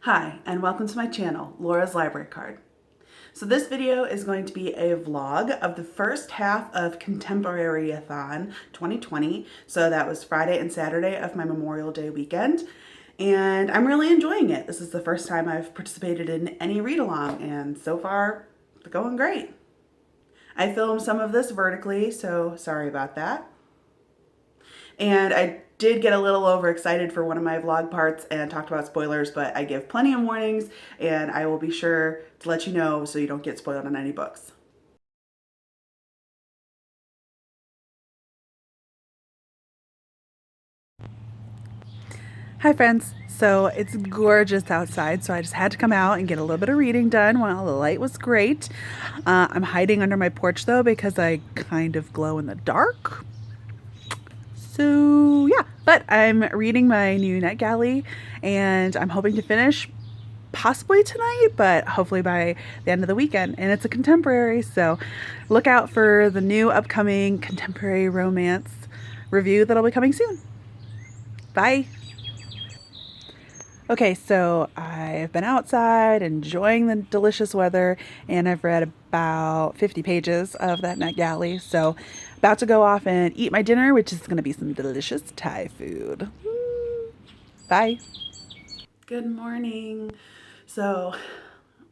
Hi, and welcome to my channel, Laura's Library Card. So this video is going to be a vlog of the first half of Contemporaryathon 2020. So that was Friday and Saturday of my Memorial Day weekend. And I'm really enjoying it. This is the first time I've participated in any read-along, and so far, it's going great. I filmed some of this vertically, so sorry about that. And I did get a little overexcited for one of my vlog parts and talked about spoilers, but I give plenty of warnings and I will be sure to let you know so you don't get spoiled on any books. Hi friends. So it's gorgeous outside, so I just had to come out and get a little bit of reading done while the light was great. I'm hiding under my porch though because I kind of glow in the dark. So yeah, but I'm reading my new NetGalley and I'm hoping to finish possibly tonight, but hopefully by the end of the weekend. And it's a contemporary, so look out for the new upcoming contemporary romance review that'll be coming soon. Bye. Okay, so I've been outside enjoying the delicious weather and I've read about 50 pages of that NetGalley. So about to go off and eat my dinner, which is going to be some delicious Thai food. Bye. Good morning. So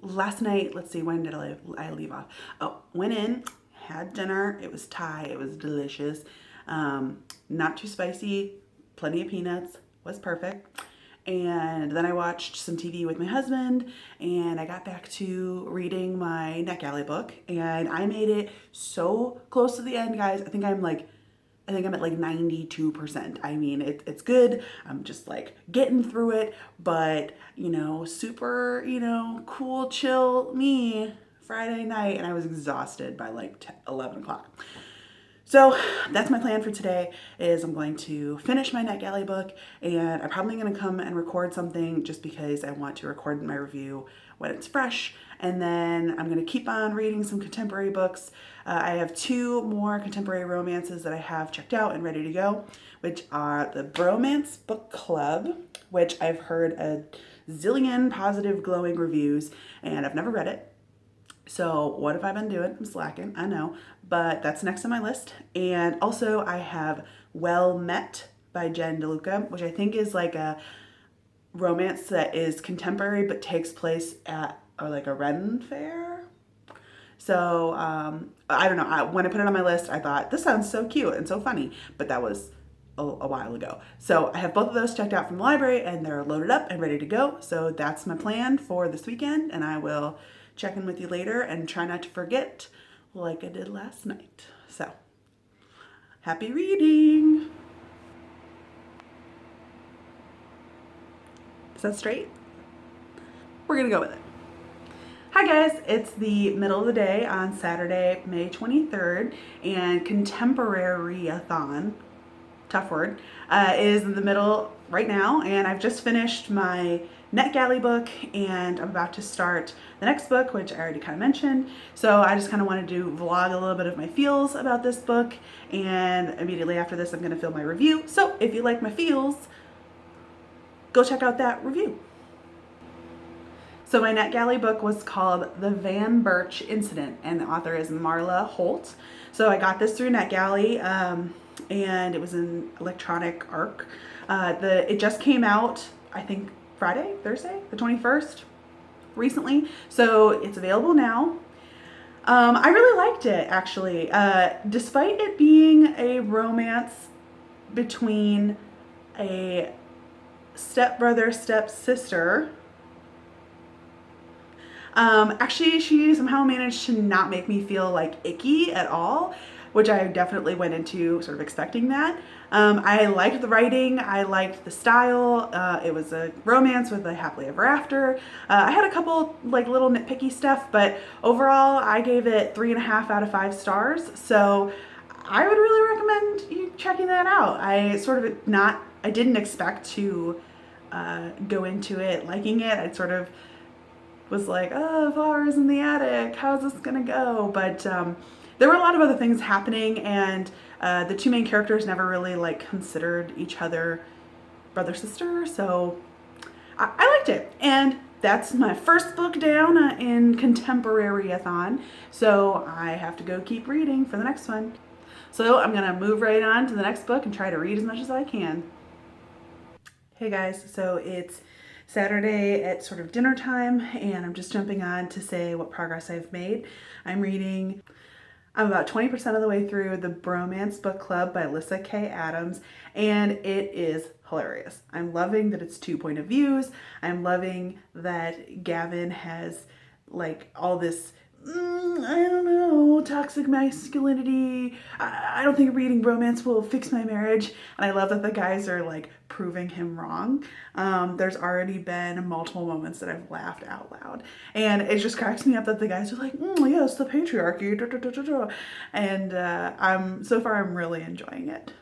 last night, let's see, when did I leave off? Oh, went in, had dinner. It was Thai. It was delicious. Not too spicy. Plenty of peanuts. Was perfect. And then I watched some TV with my husband and I got back to reading my NetGalley book and I made it so close to the end, guys. I think I'm at like 92%. I mean, it's good. I'm just like getting through it, but super, cool, chill me Friday night. And I was exhausted by like 11 o'clock. So that's my plan for today is I'm going to finish my NetGalley book and I'm probably going to come and record something just because I want to record my review when it's fresh. And then I'm going to keep on reading some contemporary books. I have two more contemporary romances that I have checked out and ready to go, which are the Bromance Book Club, which I've heard a zillion positive glowing reviews and I've never read it. So what have I been doing? I'm slacking, I know, but that's next on my list. And also I have Well Met by DeLuca, which I think is like a romance that is contemporary but takes place at like a Ren fair. So I don't know. When I put it on my list, I thought this sounds so cute and so funny, but that was a while ago. So I have both of those checked out from the library and they're loaded up and ready to go. So that's my plan for this weekend and I will check in with you later and try not to forget like I did last night. So happy reading. Is that straight? We're gonna go with it. Hi guys, it's the middle of the day on Saturday, May 23rd, and Contemporaryathon, tough word, is in the middle right now, and I've just finished my NetGalley book and I'm about to start the next book, which I already kind of mentioned. So I just kind of wanted to vlog a little bit of my feels about this book, and immediately after this I'm going to film my review. So if you like my feels, go check out that review. So my NetGalley book was called The Van Birch Incident and the author is Marla Holt. So I got this through NetGalley and it was an electronic ARC. It just came out, I think Thursday, the 21st, recently. So it's available now. I really liked it actually. Despite it being a romance between a stepbrother, stepsister, actually, she somehow managed to not make me feel like icky at all, which I definitely went into sort of expecting that. I liked the writing, I liked the style, it was a romance with a happily ever after. I had a couple like little nitpicky stuff, but overall I gave it 3.5 out of 5 stars. So I would really recommend you checking that out. I didn't expect to go into it liking it. I sort of was like, oh, Var's in the attic, how's this gonna go? But there were a lot of other things happening and the two main characters never really like considered each other brother sister, so I liked it. And that's my first book down in Contemporaryathon. So I have to go keep reading for the next one. So I'm going to move right on to the next book and try to read as much as I can. Hey guys, so it's Saturday at sort of dinner time, and I'm just jumping on to say what progress I've made. I'm about 20% of the way through the Bromance book club by Lyssa K. Adams, and it is hilarious. I'm loving that it's 2 point of views. I'm loving that Gavin has like all this I don't know, toxic masculinity. I don't think reading Bromance will fix my marriage. And I love that the guys are like proving him wrong. There's already been multiple moments that I've laughed out loud. And it just cracks me up that the guys are like, yes, the patriarchy. Da, da, da, da, da. And so far I'm really enjoying it.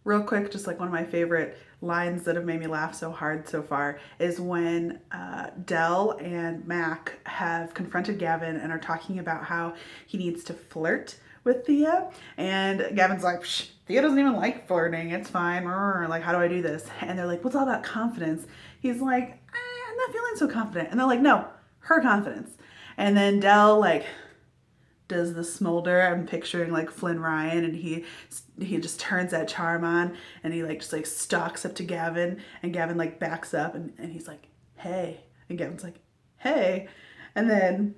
Real quick, just like one of my favorite lines that have made me laugh so hard so far is when Del and Mac have confronted Gavin and are talking about how he needs to flirt with Thea. And Gavin's like, Thea doesn't even like flirting. It's fine. Like, how do I do this? And they're like, well, it's all about confidence. He's like, I'm not feeling so confident. And they're like, no, her confidence. And then Del like does the smolder. I'm picturing like Flynn Ryan, and he just turns that charm on, and he like just like stalks up to Gavin, and Gavin like backs up, and he's like, hey, and Gavin's like, hey, and then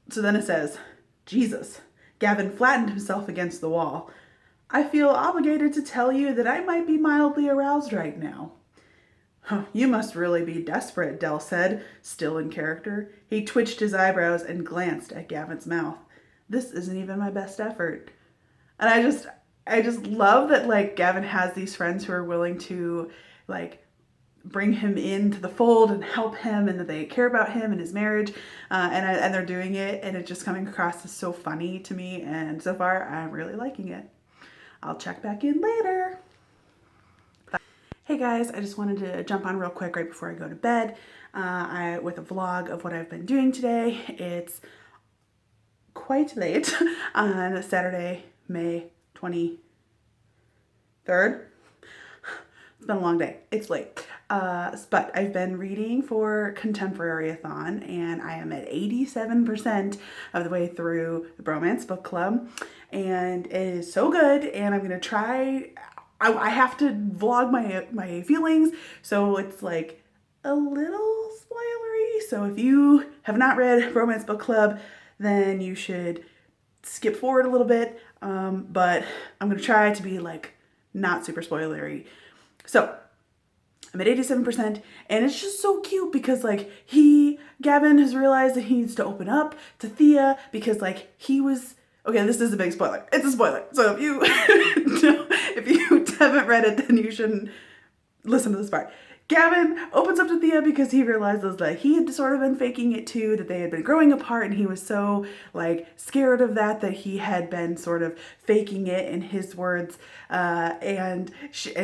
it says, Jesus, Gavin flattened himself against the wall. I feel obligated to tell you that I might be mildly aroused right now. Oh, you must really be desperate, Del said, still in character. He twitched his eyebrows and glanced at Gavin's mouth. This isn't even my best effort. And I just love that like Gavin has these friends who are willing to like bring him into the fold and help him, and that they care about him and his marriage, and they're doing it, and it's just coming across as so funny to me, and so far I'm really liking it. I'll check back in later. Hey guys, I just wanted to jump on real quick right before I go to bed with a vlog of what I've been doing today. It's quite late on Saturday, May 23rd. It's been a long day. It's late. But I've been reading for Contemporaryathon, and I am at 87% of the way through the Bromance book club, and it is so good, and I'm going to try. I have to vlog my feelings, so it's like a little spoilery. So if you have not read Bromance book club, then you should skip forward a little bit, but I'm going to try to be like not super spoilery. So I'm at 87%, and it's just so cute because like Gavin has realized that he needs to open up to Thea because like he was, okay, this is a big spoiler. It's a spoiler. So if you if you haven't read it, then you shouldn't listen to this part. Gavin opens up to Thea because he realizes that he had sort of been faking it too, that they had been growing apart, and he was so like scared of that he had been sort of faking it, in his words, and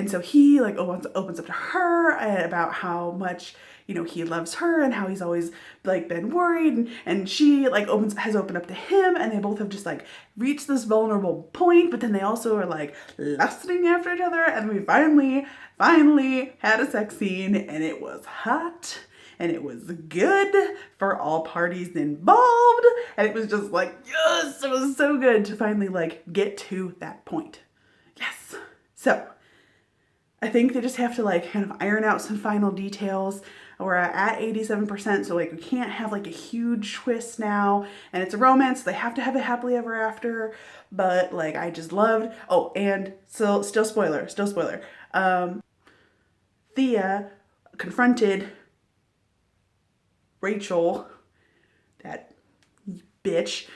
so he like opens up to her about how much he loves her and how he's always like been worried, and she like has opened up to him, and they both have just like reached this vulnerable point, but then they also are like lusting after each other, and we finally had a sex scene, and it was hot, and it was good for all parties involved, and it was just like, yes, it was so good to finally like get to that point. Yes. So I think they just have to like kind of iron out some final details. We're at 87%, so like we can't have like a huge twist now, and it's a romance, so they have to have a happily ever after, but like I just loved, oh, and so still spoiler, Thea confronted Rachel, that bitch,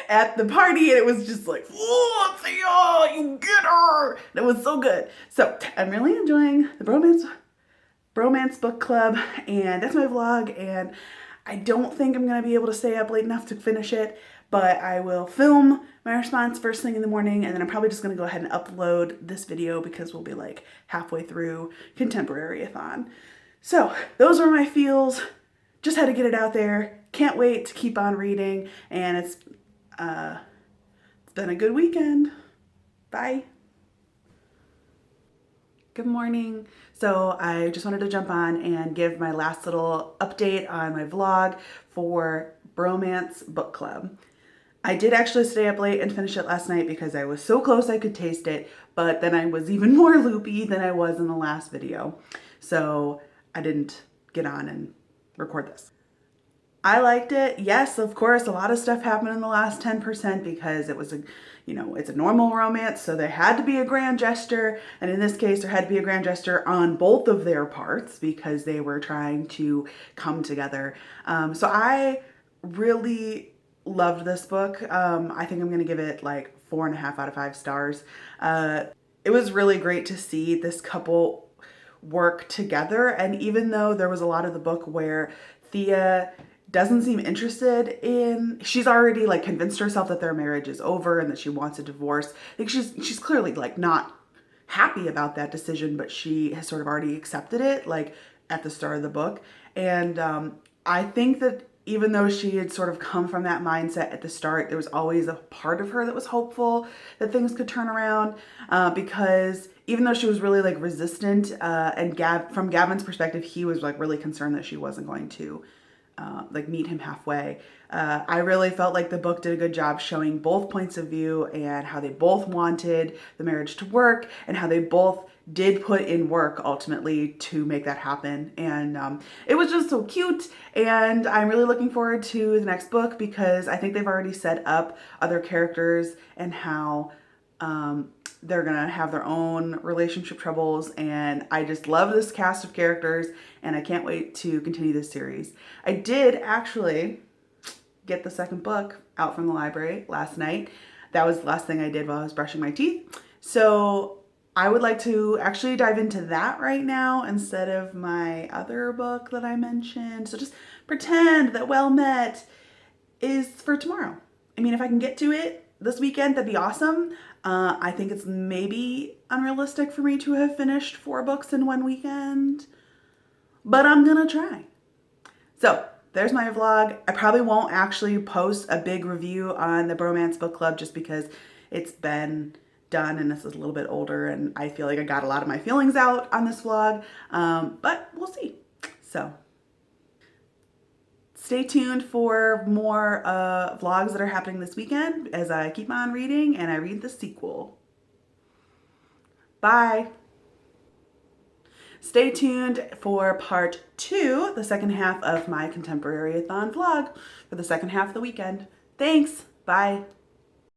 at the party, and it was just like, oh, Thea, you get her. And it was so good. So I'm really enjoying the Bromance book club, and that's my vlog, and I don't think I'm going to be able to stay up late enough to finish it, but I will film my response first thing in the morning, and then I'm probably just going to go ahead and upload this video because we'll be like halfway through Contemporaryathon. So those were my feels. Just had to get it out there. Can't wait to keep on reading, and it's been a good weekend. Bye. Good morning. So I just wanted to jump on and give my last little update on my vlog for Bromance Book Club. I did actually stay up late and finish it last night because I was so close I could taste it, but then I was even more loopy than I was in the last video. So I didn't get on and record this. I liked it. Yes, of course, a lot of stuff happened in the last 10% because it was it's a normal romance, so there had to be a grand gesture, and in this case, there had to be a grand gesture on both of their parts because they were trying to come together. So I really loved this book. I think I'm going to give it like 4.5 out of 5 stars. It was really great to see this couple work together, and even though there was a lot of the book where Thea doesn't seem interested in, she's already like convinced herself that their marriage is over and that she wants a divorce. I think she's clearly like not happy about that decision, but she has sort of already accepted it like at the start of the book. And I think that even though she had sort of come from that mindset at the start, there was always a part of her that was hopeful that things could turn around, because even though she was really like resistant, and from Gavin's perspective, he was like really concerned that she wasn't going to like meet him halfway. I really felt like the book did a good job showing both points of view and how they both wanted the marriage to work and how they both did put in work ultimately to make that happen. And it was just so cute, and I'm really looking forward to the next book because I think they've already set up other characters and how they're gonna have their own relationship troubles, and I just love this cast of characters and I can't wait to continue this series. I did actually get the second book out from the library last night. That was the last thing I did while I was brushing my teeth. So I would like to actually dive into that right now instead of my other book that I mentioned. So just pretend that Well Met is for tomorrow. I mean, if I can get to it this weekend, that'd be awesome. I think it's maybe unrealistic for me to have finished 4 books in one weekend, but I'm gonna try. So there's my vlog. I probably won't actually post a big review on the Bromance Book Club just because it's been done and this is a little bit older and I feel like I got a lot of my feelings out on this vlog, but we'll see. So stay tuned for more vlogs that are happening this weekend as I keep on reading and I read the sequel. Bye. Stay tuned for part 2, the second half of my Contemporaryathon vlog for the second half of the weekend. Thanks. Bye.